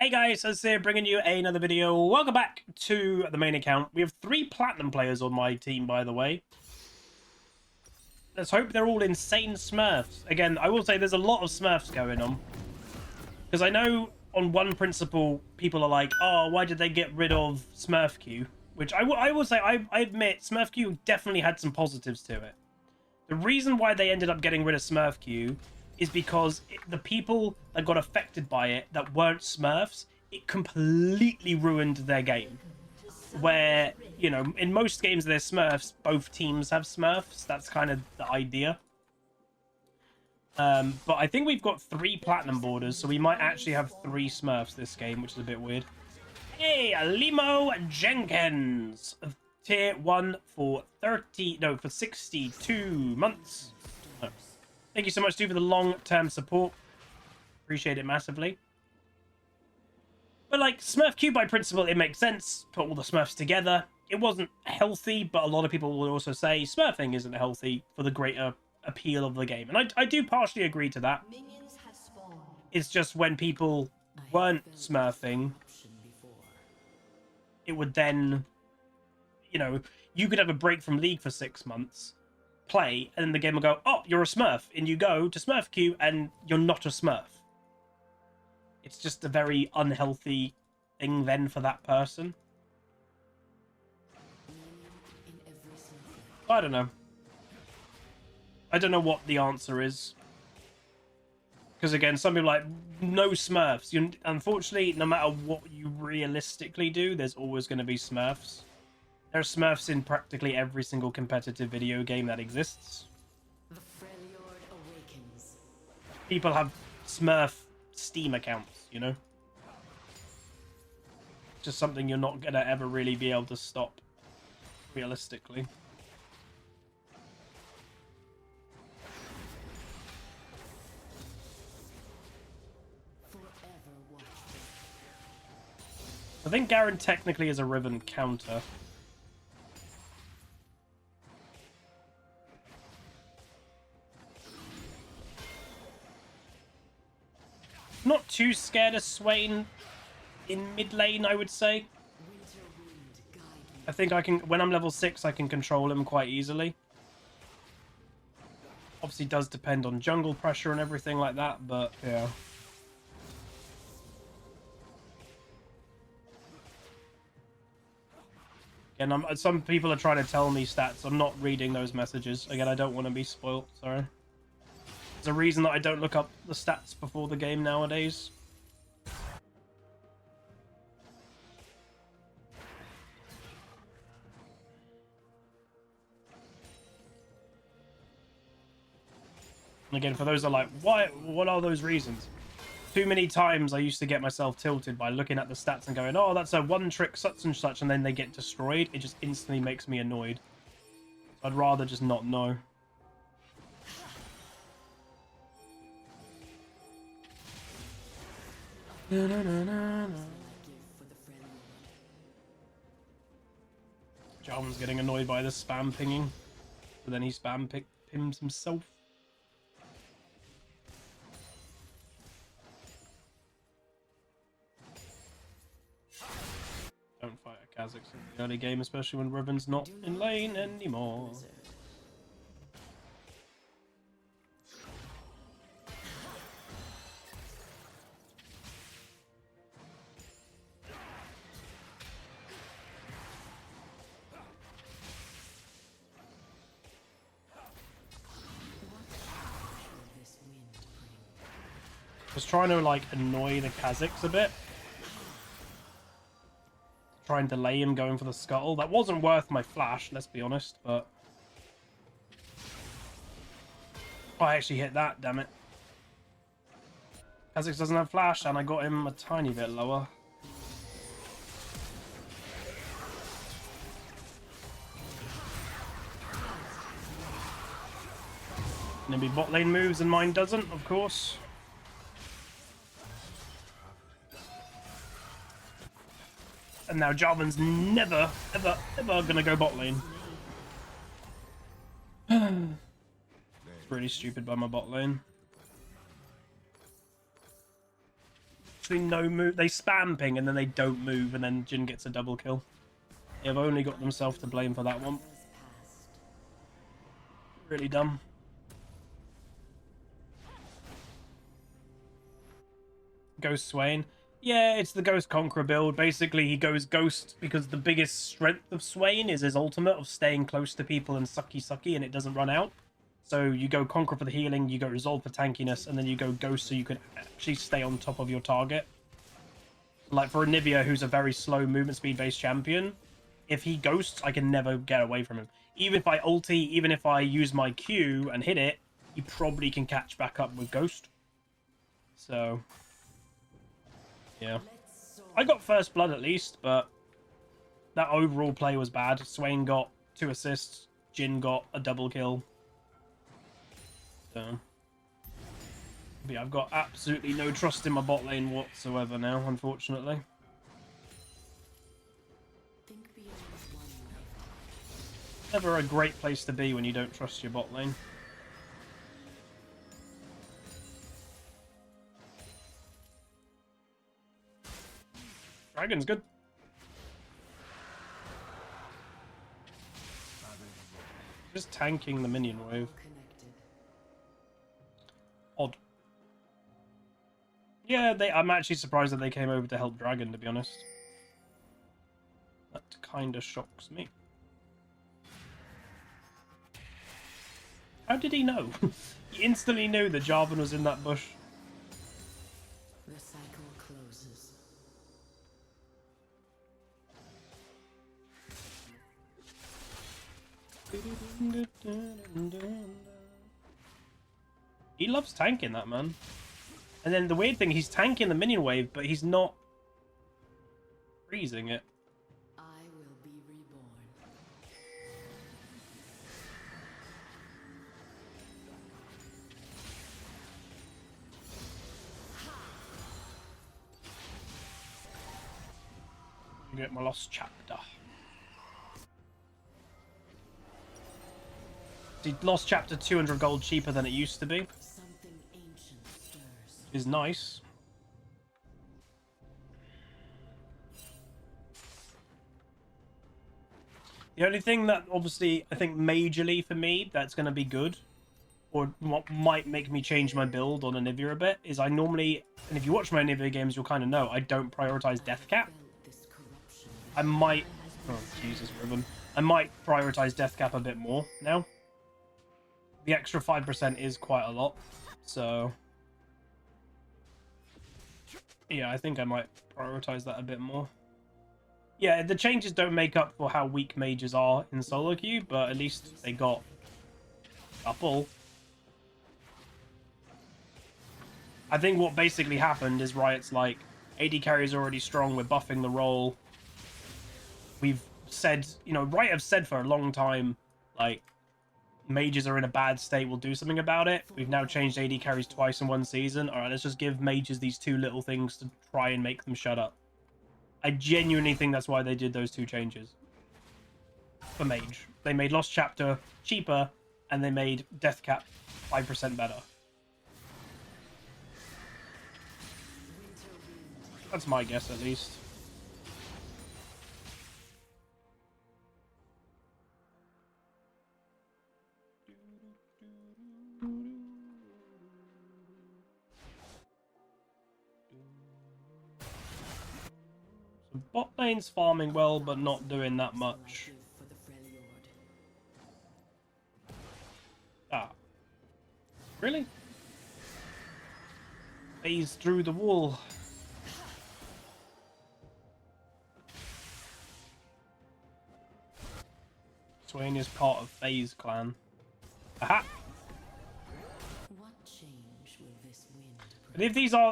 Hey guys, Huzzy here, bringing you another video. Welcome back to the main account. We have 3 platinum players on my team, by the way. Let's hope they're all insane Smurfs. Again, I will say there's a lot of Smurfs going on. Because I know on one principle, people are like, oh, why did they get rid of Smurf Q? Which I will say, I admit, Smurf Q definitely had some positives to it. The reason why they ended up getting rid of Smurf Q is because the people that got affected by it that weren't Smurfs, it completely ruined their game. Where, you know, in most games there's Smurfs, both teams have Smurfs. That's kind of the idea. But I think we've got 3 platinum borders, so we might actually have 3 Smurfs this game, which is a bit weird. Hey, Limo Jenkins! Tier 1 for 62 months. Oh. Thank you so much, dude, for the long-term support. Appreciate it massively. But, like, Smurf Q by principle, it makes sense. Put all the Smurfs together. It wasn't healthy, but a lot of people will also say Smurfing isn't healthy for the greater appeal of the game. And I do partially agree to that. It's just when people weren't Smurfing, it would then, you know, you could have a break from League for 6 months, play, and then the game will go, oh, you're a Smurf, and you go to Smurf Q, and you're not a Smurf. It's just a very unhealthy thing then for that person. I don't know. I don't know what the answer is. Because again, some people are like, no Smurfs. Unfortunately, no matter what you realistically do, there's always going to be Smurfs. There are Smurfs in practically every single competitive video game that exists. People have Smurf Steam accounts, you know? Just something you're not going to ever really be able to stop, realistically. I think Garen technically is a Riven counter. Not too scared of Swain in mid lane, I would say. I think I can, when I'm level 6, I can control him quite easily. Obviously does depend on jungle pressure and everything like that, but yeah. And some people are trying to tell me stats. I'm not reading those messages. Again, I don't want to be spoilt, sorry. There's a reason that I don't look up the stats before the game nowadays. And again, for those that are like, why? What are those reasons? Too many times I used to get myself tilted by looking at the stats and going, oh, that's a one-trick such and such, and then they get destroyed. It just instantly makes me annoyed. So I'd rather just not know. Jarvan's getting annoyed by the spam pinging, but then he spam pings himself. Don't fight a Kha'Zix in the early game, especially when Riven's not in lane anymore. I was trying to like annoy the Kha'Zix a bit. Try and delay him going for the scuttle. That wasn't worth my flash, let's be honest, but... Oh, I actually hit that, damn it. Kha'Zix doesn't have flash, and I got him a tiny bit lower. Maybe bot lane moves and mine doesn't, of course. And now Jarvan's never, ever, ever gonna go bot lane. It's really stupid by my bot lane. literally no move. They spam ping and then they don't move, and then Jin gets a double kill. They've only got themselves to blame for that one. Really dumb. Ghost Swain. Yeah, it's the Ghost Conqueror build. Basically, he goes Ghost because the biggest strength of Swain is his ultimate of staying close to people and sucky, and it doesn't run out. So you go Conquer for the healing, you go Resolve for tankiness, and then you go Ghost so you can actually stay on top of your target. Like for Anivia, who's a very slow movement speed based champion, if he Ghosts, I can never get away from him. Even if I ulti, even if I use my Q and hit it, he probably can catch back up with Ghost. So, yeah. I got first blood at least, but that overall play was bad. Swain got 2 assists, Jin got a double kill. So, but yeah, I've got absolutely no trust in my bot lane whatsoever now, unfortunately. Never a great place to be when you don't trust your bot lane. Dragon's good. Just tanking the minion wave. Odd. Yeah, I'm actually surprised that they came over to help Dragon, to be honest. That kind of shocks me. How did he know? He instantly knew that Jarvan was in that bush. The cycle closes. He loves tanking that, man. And then the weird thing, he's tanking the minion wave, but he's not freezing it. I will be reborn. Get my lost chapter. The lost chapter 200 gold cheaper than it used to be. Something ancient stirs. Is nice. The only thing that obviously I think majorly for me that's going to be good, or what might make me change my build on Anivia a bit, is I normally, and if you watch my Anivia games you'll kind of know, I don't prioritize death cap. I might, oh Jesus Ribbon, I might prioritize death cap a bit more now. The extra 5% is quite a lot, so yeah, I think I might prioritize that a bit more. Yeah, the changes don't make up for how weak mages are in solo queue, but at least they got a couple. I think what basically happened is Riot's like, AD carry is already strong, we're buffing the role. We've said, you know, Riot have said for a long time, like, mages are in a bad state, we'll do something about it. We've now changed AD carries twice in one season. Alright, let's just give mages these 2 little things to try and make them shut up. I genuinely think that's why they did those 2 changes. For mage. They made Lost Chapter cheaper, and they made Death Cap 5% better. That's my guess, at least. So bot lane's farming well, but not doing that much. Ah. Really? Phase through the wall. Swain is part of FaZe clan. Aha! What change will this wind bring? But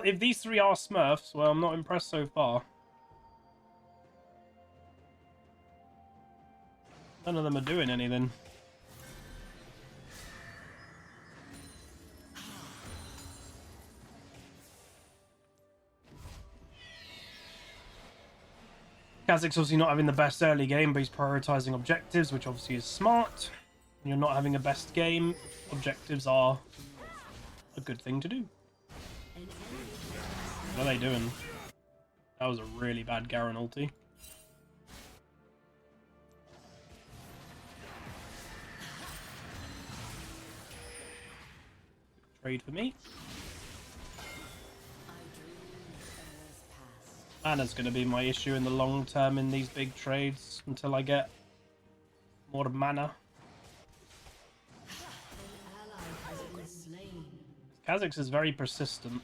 if these 3 are Smurfs, well, I'm not impressed so far. None of them are doing anything. Kha'Zix's obviously not having the best early game, but he's prioritizing objectives, which obviously is smart. When you're not having a best game, objectives are a good thing to do. What are they doing? That was a really bad Garen ulti. Trade for me. Mana's going to be my issue in the long term in these big trades until I get more mana. Kha'Zix is very persistent.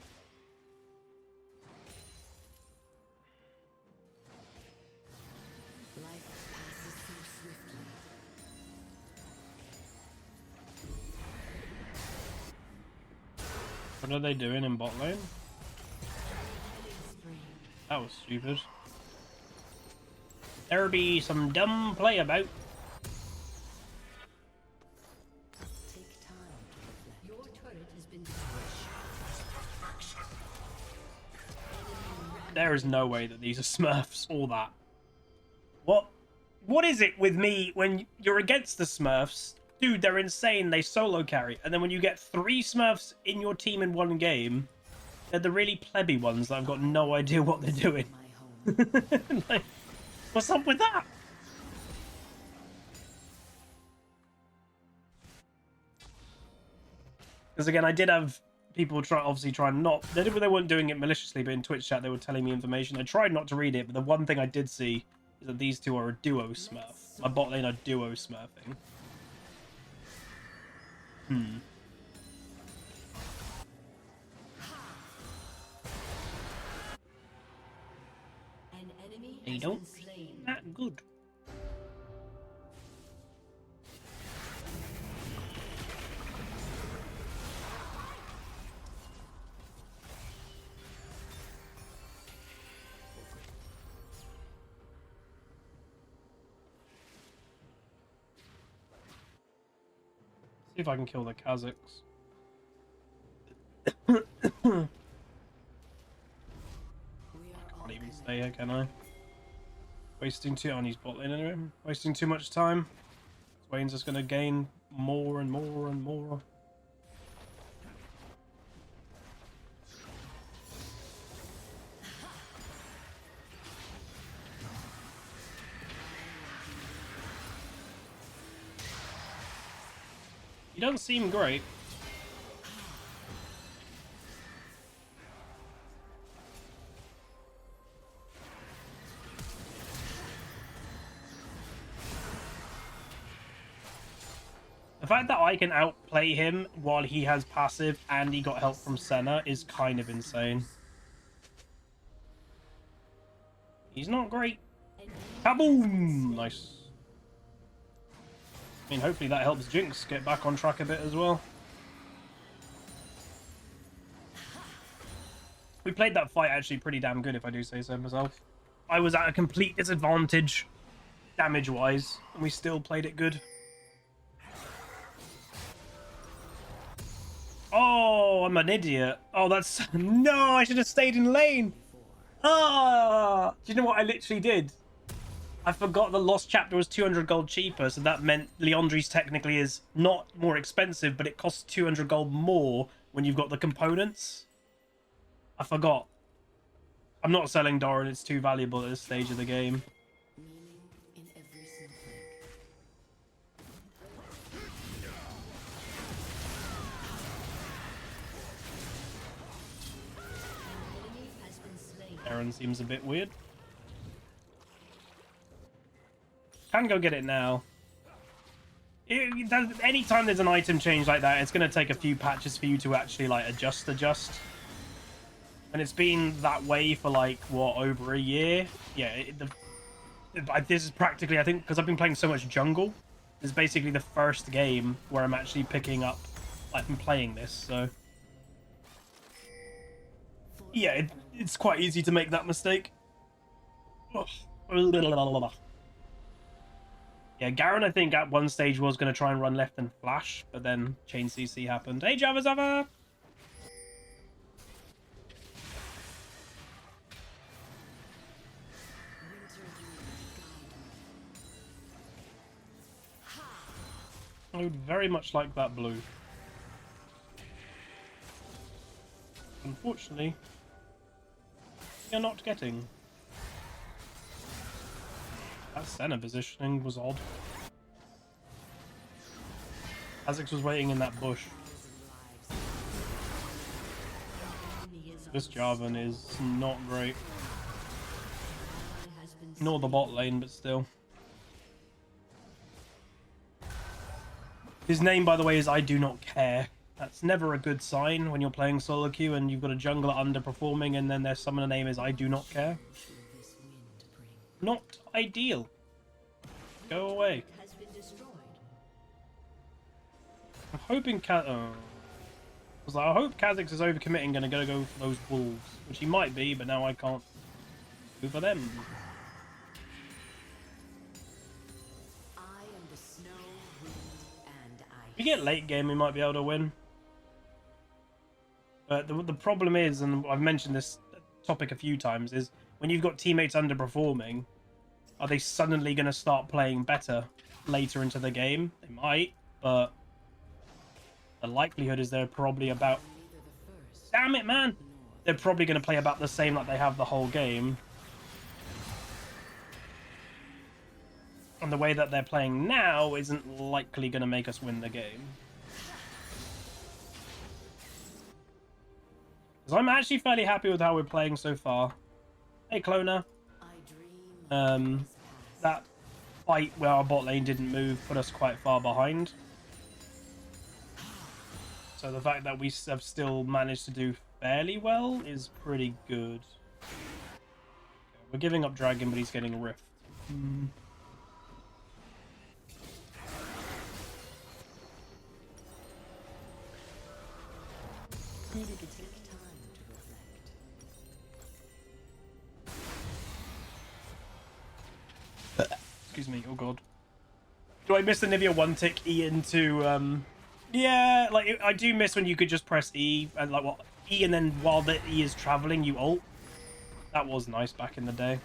What are they doing in bot lane? That was stupid. There be some dumb play about. There is no way that these are Smurfs or that. What is it with me when you're against the Smurfs? Dude, they're insane. They solo carry. And then when you get 3 Smurfs in your team in one game, they're the really plebby ones that I've got no idea what they're doing. Like, what's up with that? Because again, I did have people obviously try not... They weren't doing it maliciously, but in Twitch chat they were telling me information. I tried not to read it, but the one thing I did see is that these two are a duo smurf. My bot lane are duo smurfing. They don't that good. See if I can kill the Kha'Zix. Can't even stay here, can I? Wasting too on his bot lane anyway. Wasting too much time. Swain's just gonna gain more and more and more. He doesn't seem great. The fact that I can outplay him while he has passive and he got help from Senna is kind of insane. He's not great. Kaboom! Nice. I mean, hopefully that helps Jinx get back on track a bit as well. We played that fight actually pretty damn good, if I do say so myself. I was at a complete disadvantage, damage-wise, and we still played it good. Oh, I'm an idiot. Oh, that's... No, I should have stayed in lane. Ah! Do you know what I literally did? I forgot the Lost Chapter was 200 gold cheaper, so that meant Liandry's technically is not more expensive, but it costs 200 gold more when you've got the components. I forgot. I'm not selling Doran, it's too valuable at this stage of the game. Aaron seems a bit weird. Can go get it now. Anytime there's an item change like that, it's going to take a few patches for you to actually like adjust. And it's been that way for like, what, over a year? Yeah, this is practically, I think, because I've been playing so much jungle, this is basically the first game where I'm actually picking up, like, I'm playing this, so... Yeah, it's quite easy to make that mistake. Yeah, Garen, I think, at one stage was going to try and run left and flash, but then chain CC happened. Hey, Java Zava! I would very much like that blue. Unfortunately, you're not getting? That center positioning was odd. Kha'Zix was waiting in that bush. This Jarvan is not great. Nor the bot lane, but still. His name, by the way, is I Do Not Care. That's never a good sign when you're playing solo queue and you've got a jungler underperforming and then their summoner name is I Do Not Care. Not ideal. Go away. I'm hoping I hope Kha'Zix is overcommitting, gonna go for those wolves, which he might be, but now I can't go for them. If we get late game, we might be able to win. But the problem is, and I've mentioned this topic a few times, is when you've got teammates underperforming, are they suddenly going to start playing better later into the game? They might, but the likelihood is they're probably about... Damn it, man! They're probably going to play about the same like they have the whole game. And the way that they're playing now isn't likely going to make us win the game. Because I'm actually fairly happy with how we're playing so far. Hey, Cloner. That fight where our bot lane didn't move put us quite far behind. So the fact that we have still managed to do fairly well is pretty good. Okay, we're giving up Dragon, but he's getting Rift. Excuse me, oh god. Do I miss the Anivia one tick E into yeah, like I do miss when you could just press E and like what E and then while the E is traveling you ult. That was nice back in the day.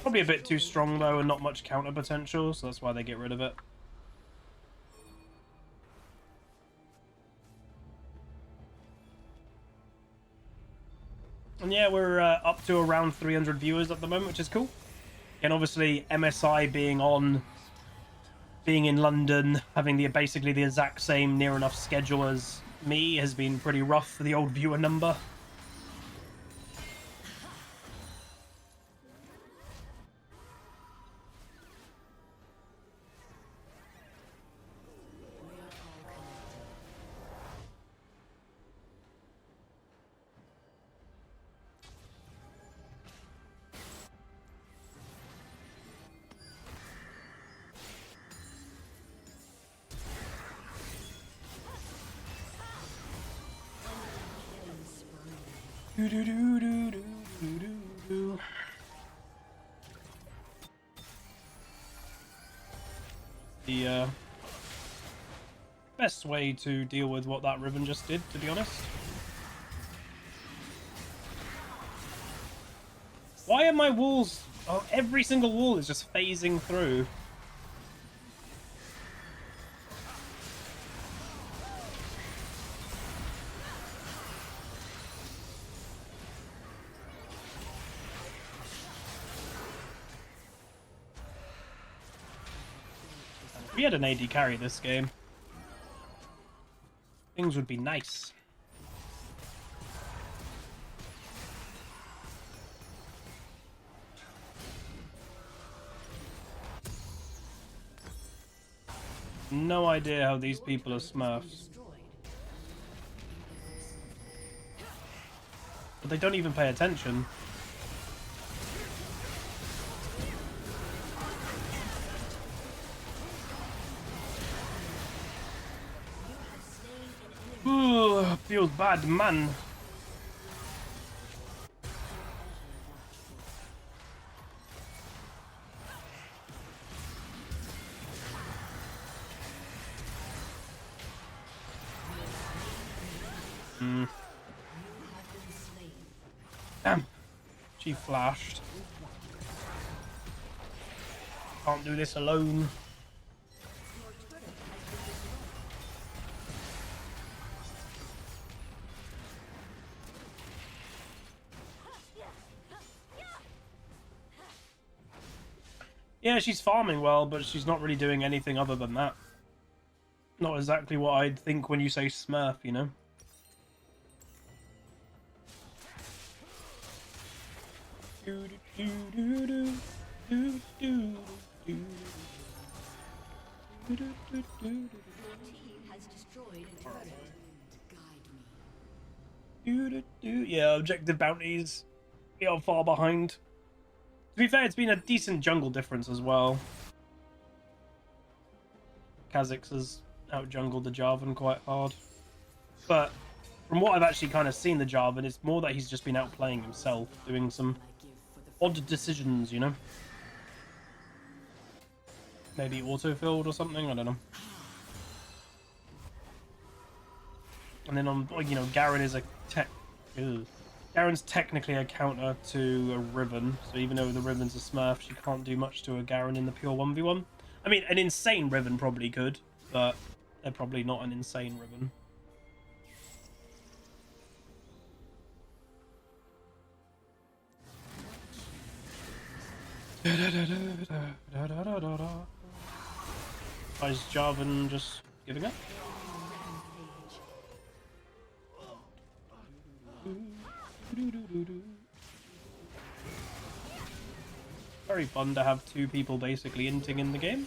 Probably a bit too strong though and not much counter potential, so that's why they get rid of it. And yeah, we're up to around 300 viewers at the moment, which is cool. And obviously, MSI being in London, having basically the exact same near enough schedule as me has been pretty rough for the old viewer number. The best way to deal with what that Riven just did, to be honest. Why are my walls... Oh, every single wall is just phasing through. If we had an AD carry this game, things would be nice. No idea how these people are Smurfs. But they don't even pay attention. Ooh, feels bad, man. Damn. She flashed. Can't do this alone. Yeah, she's farming well, but she's not really doing anything other than that. Not exactly what I'd think when you say Smurf, you know? Yeah, objective bounties. We are far behind. To be fair, it's been a decent jungle difference as well. Kha'Zix has out-jungled the Jarvan quite hard. But from what I've actually kind of seen the Jarvan, it's more that he's just been outplaying himself, doing some odd decisions, you know? Maybe autofilled or something, I don't know. And then on, you know, Garen is a Garen's technically a counter to a Riven, so even though the Riven's a Smurf, she can't do much to a Garen in the pure 1v1. I mean, an insane Riven probably could, but they're probably not an insane Riven. Why is Jarvan just giving up? Very fun to have two people basically inting in the game.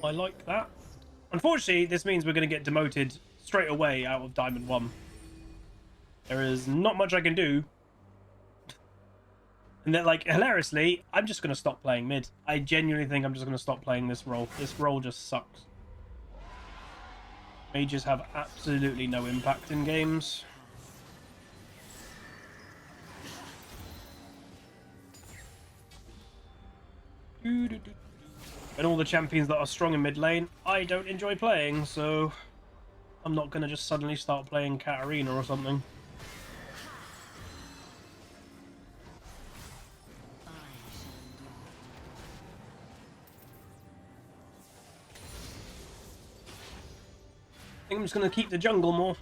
I like that. Unfortunately, this means we're going to get demoted straight away out of Diamond 1. There is not much I can do. And then, like, hilariously, I'm just going to stop playing mid. I genuinely think I'm just going to stop playing this role. This role just sucks. Mages have absolutely no impact in games. And all the champions that are strong in mid lane, I don't enjoy playing, so I'm not going to just suddenly start playing Katarina or something. I think I'm just going to keep the jungle more.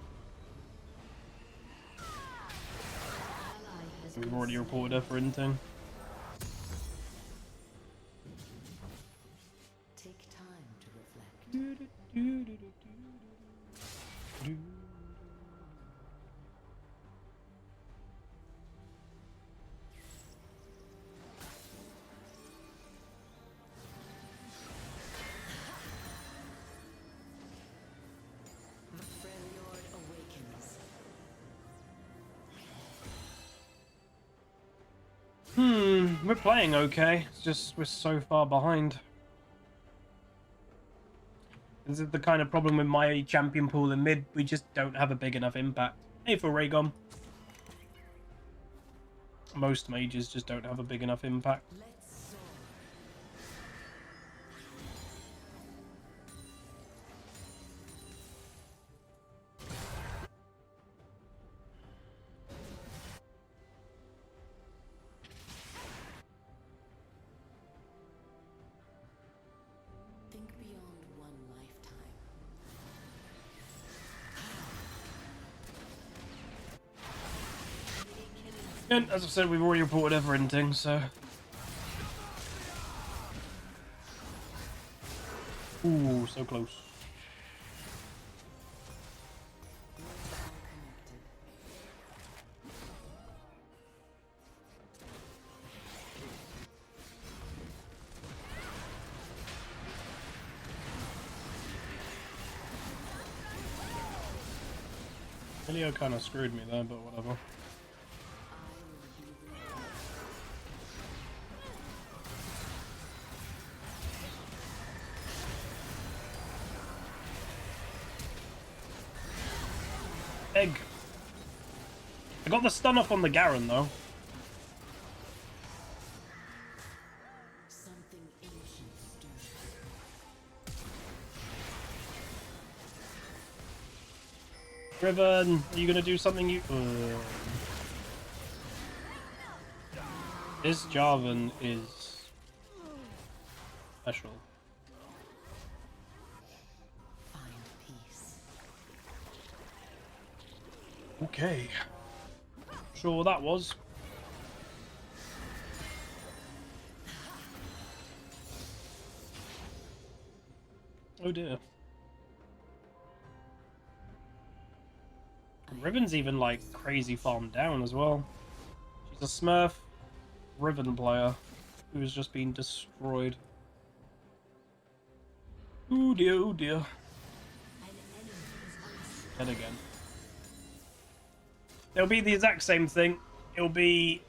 We've already reported her for inting. Take time to reflect. We're playing okay. It's just we're so far behind. This is the kind of problem with my champion pool in mid. We just don't have a big enough impact. Hey, for Raygon. Most mages just don't have a big enough impact. Think beyond one lifetime. And as I said, we've already reported everything, so... Ooh, so close. Elio kind of screwed me there, but whatever. Egg. I got the stun off on the Garen though. Something ancient stirs. Riven, are you gonna do something you... This Jarvan is special. Find peace. Okay. Sure that was. Oh dear. Riven's even like crazy farmed down as well. She's a Smurf Riven player who has just been destroyed. Oh dear, oh dear. Dead again. It'll be the exact same thing. It'll be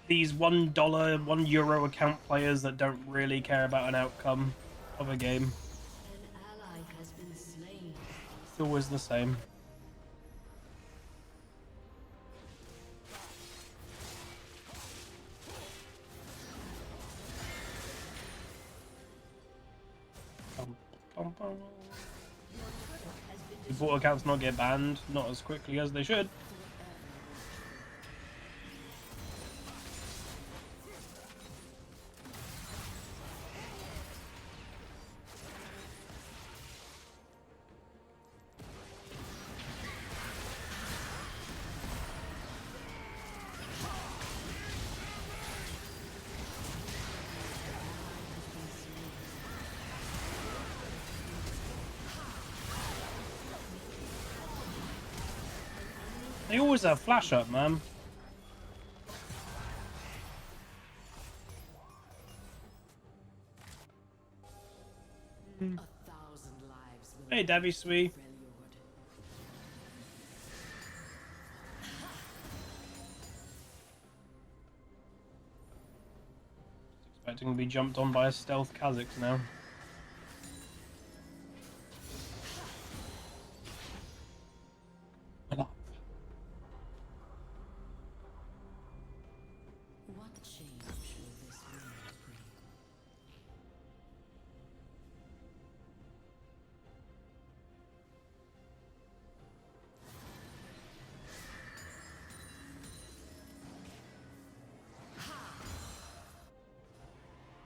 these $1, €1 account players that don't really care about an outcome of a game. An ally has been slain. It's always the same. Support accounts not get banned, not as quickly as they should. They always have flash up, man. Hey, Davy Sweet. Expecting to be jumped on by a stealth Kha'Zix now. What change will this world bring?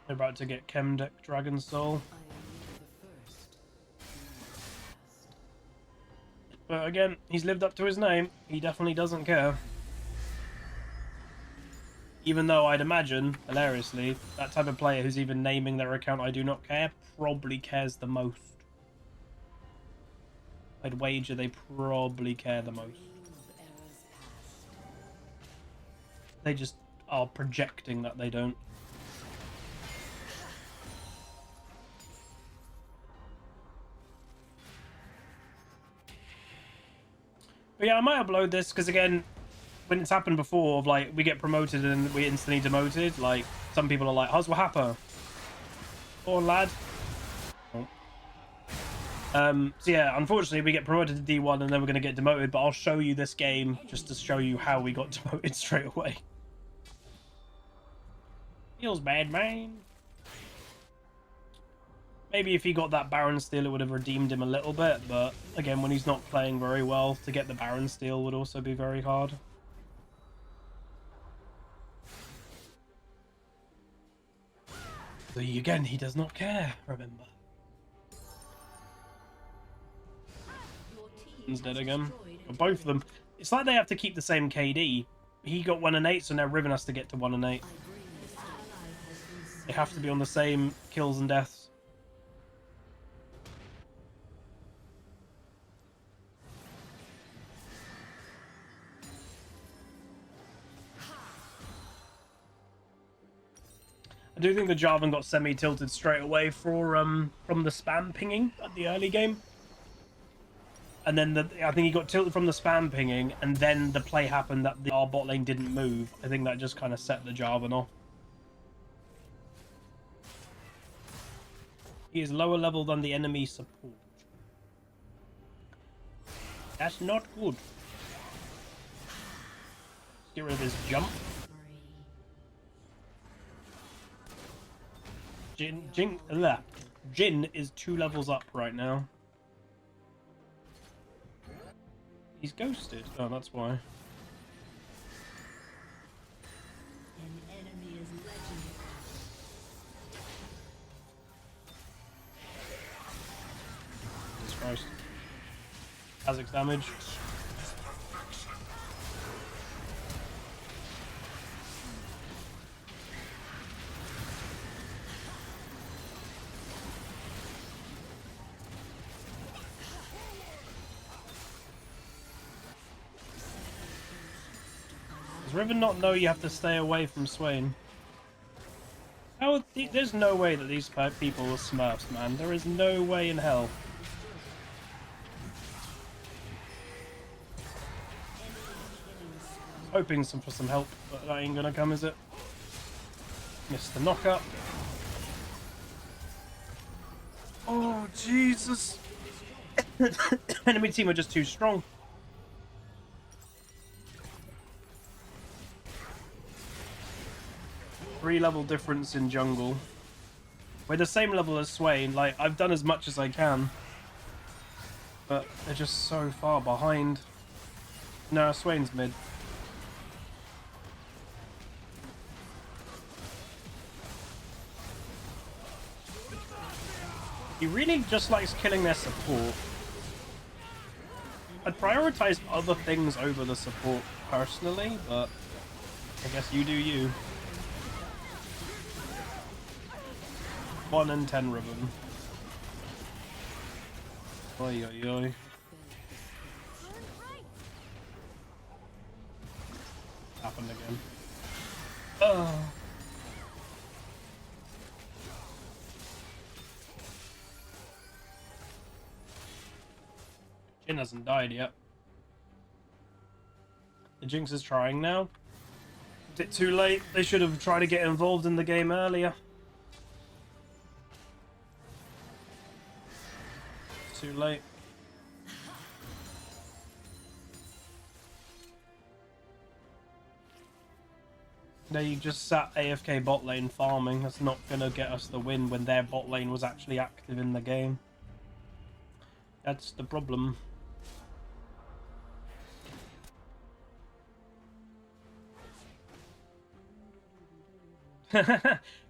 They're about to get Chemdeck Dragon Soul. I am neither the first nor the last. But again, he's lived up to his name. He definitely doesn't care. Even though I'd imagine, hilariously, that type of player who's even naming their account I do not care probably cares the most. I'd wager they probably care the most. They just are projecting that they don't. But yeah, I might upload this because again, when it's happened before, of like we get promoted and we instantly demoted. Like some people are like, "How's what happened?" Poor lad. Oh. So yeah, unfortunately, we get promoted to D1 and then we're going to get demoted. But I'll show you this game just to show you how we got demoted straight away. Feels bad, man. Maybe if he got that Baron Steel, it would have redeemed him a little bit. But again, when he's not playing very well, to get the Baron Steel would also be very hard. So again, he does not care, remember. He's dead again. But both of them. It's like they have to keep the same KD. He got 1 and 8, so now Riven has to get to 1 and 8. They have to be on the same kills and deaths. I do think the Jarvan got semi-tilted straight away for from the spam pinging at the early game. And then I think he got tilted from the spam pinging, and then the play happened that our bot lane didn't move. I think that just kind of set the Jarvan off. He is lower level than the enemy support. That's not good. Get rid of his jump. Jin is 2 levels up right now. He's ghosted. Oh, that's why. An enemy is legendary. Jesus Christ. Kha'Zix damage. Does Riven not know you have to stay away from Swain? How? There's no way that these people are Smurfs, man. There is no way in hell. Hoping for some help, but that ain't gonna come, is it? Missed the knockup. Oh, Jesus. Enemy team are just too strong. Three-level difference in jungle. We're the same level as Swain. Like, I've done as much as I can. But they're just so far behind. No, Swain's mid. He really just likes killing their support. I'd prioritize other things over the support personally, but I guess you do you. 1 and 10 ribbon. Oi, oi, oi. Happened again. Oh. Jhin hasn't died yet. The Jinx is trying now. Is it too late? They should have tried to get involved in the game earlier. It's too late. They just sat AFK bot lane farming. That's not going to get us the win when their bot lane was actually active in the game. That's the problem.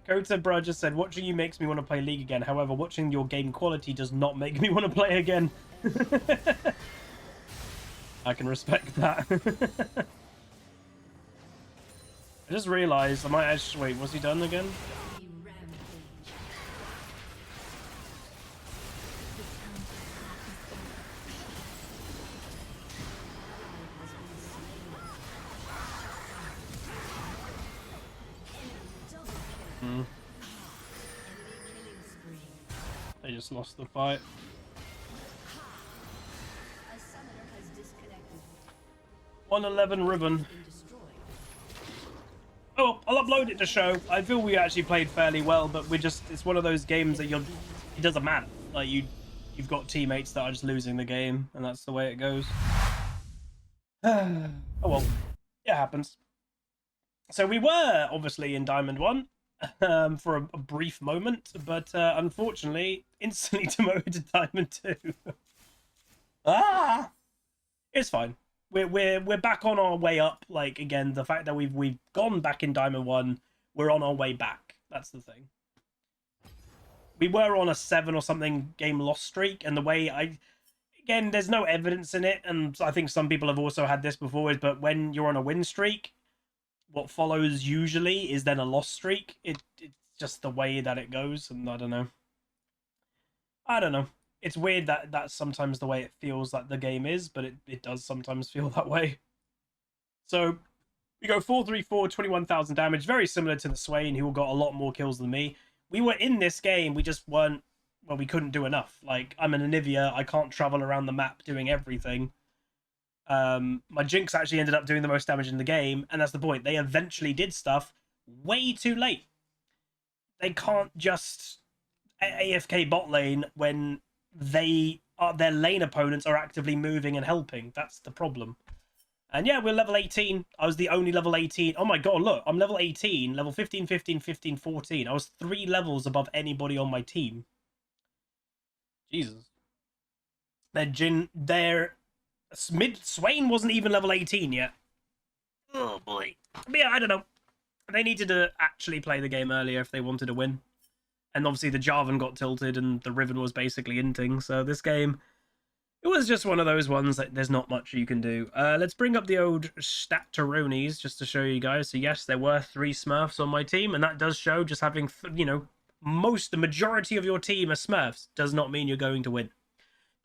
Kota Bro just said, watching you makes me want to play League again. However, watching your game quality does not make me want to play again. I can respect that. I just realised I might actually... Wait, was he done again? They just lost the fight. A summoner has disconnected. 111 ribbon. Oh, I'll upload it to show. I feel we actually played fairly well, but we're just... It's one of those games that it doesn't matter. Like, you've got teammates that are just losing the game, and that's the way it goes. Oh well, it happens. So we were obviously in Diamond 1 for a brief moment, but unfortunately, instantly demoted to Diamond 2. Ah, it's fine. We're back on our way up. Like, again, the fact that we've gone back in Diamond 1, we're on our way back. That's the thing. We were on a 7 or something game loss streak, and the way again, there's no evidence in it, and I think some people have also had this before, but when you're on a win streak, what follows usually is then a loss streak. It's just the way that it goes, and I don't know. It's weird that that's sometimes the way it feels like the game is, but it does sometimes feel that way. So we go 4-3-4, 21,000 damage, very similar to the Swain, who got a lot more kills than me. We were in this game, we just weren't, well, we couldn't do enough. Like, I'm an Anivia, I can't travel around the map doing everything. My Jinx actually ended up doing the most damage in the game, and that's the point. They eventually did stuff way too late. They can't just AFK bot lane when their lane opponents are actively moving and helping. That's the problem. And yeah, we're level 18. I was the only level 18. Oh my god, look, I'm level 18, level 15, 15, 15, 14. I was 3 levels above anybody on my team. Jesus. Their Swain wasn't even level 18 yet. Oh boy. But yeah, I don't know. They needed to actually play the game earlier if they wanted to win. And obviously the Jarvan got tilted and the Riven was basically inting. So this game, it was just one of those ones that there's not much you can do. Let's bring up the old Stataronies just to show you guys. So yes, there were 3 Smurfs on my team. And that does show just having, you know, the majority of your team are Smurfs does not mean you're going to win.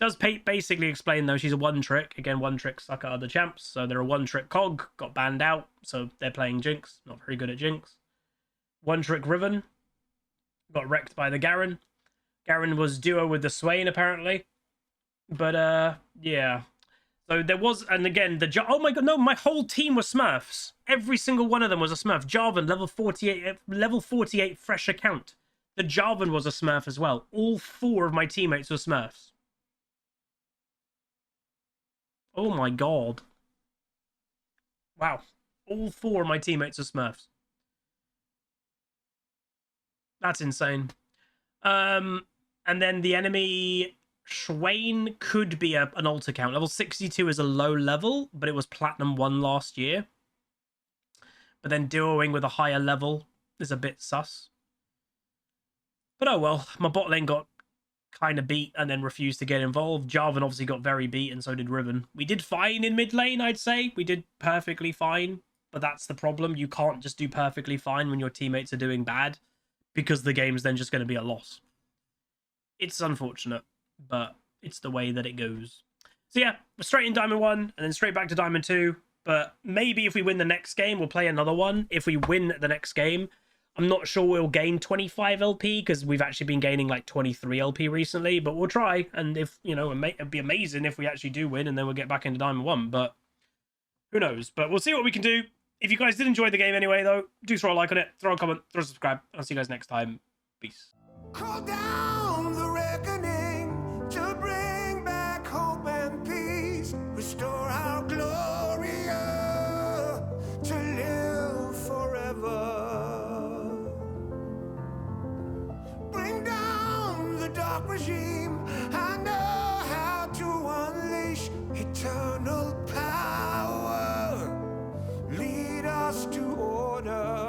Does basically explain, though, she's a one-trick. Again, one-trick suck at other champs. So they're a one-trick cog. Got banned out. So they're playing Jinx. Not very good at Jinx. One-trick Riven. Got wrecked by the Garen. Garen was duo with the Swain, apparently. But, yeah. So there was... And again, oh my god, no, my whole team was Smurfs. Every single one of them was a Smurf. Jarvan, level 48 fresh account. The Jarvan was a Smurf as well. All 4 of my teammates were Smurfs. Oh my god. Wow. All 4 of my teammates are Smurfs. That's insane. And then the enemy Swain could be an alt account. Level 62 is a low level, but it was Platinum 1 last year. But then duoing with a higher level is a bit sus. But oh well, my bot lane got kind of beat and then refused to get involved. Jarvan obviously got very beat, and so did Riven. We did fine in mid lane, I'd say. We did perfectly fine, but that's the problem. You can't just do perfectly fine when your teammates are doing bad, because the game's then just going to be a loss. It's unfortunate, but it's the way that it goes. So yeah, we're straight in Diamond 1, and then straight back to Diamond 2. But maybe if we win the next game, we'll play another one. If we win the next game, I'm not sure we'll gain 25 LP, because we've actually been gaining like 23 LP recently, but we'll try. And if, you know, it'd be amazing if we actually do win, and then we'll get back into Diamond 1, but who knows? But we'll see what we can do. If you guys did enjoy the game anyway, though, do throw a like on it, throw a comment, throw a subscribe. I'll see you guys next time. Peace. Call down the reckoning to bring back hope and peace. Restore our glory to live forever. Bring down the dark regime. I know how to unleash eternal power. Lead us to order.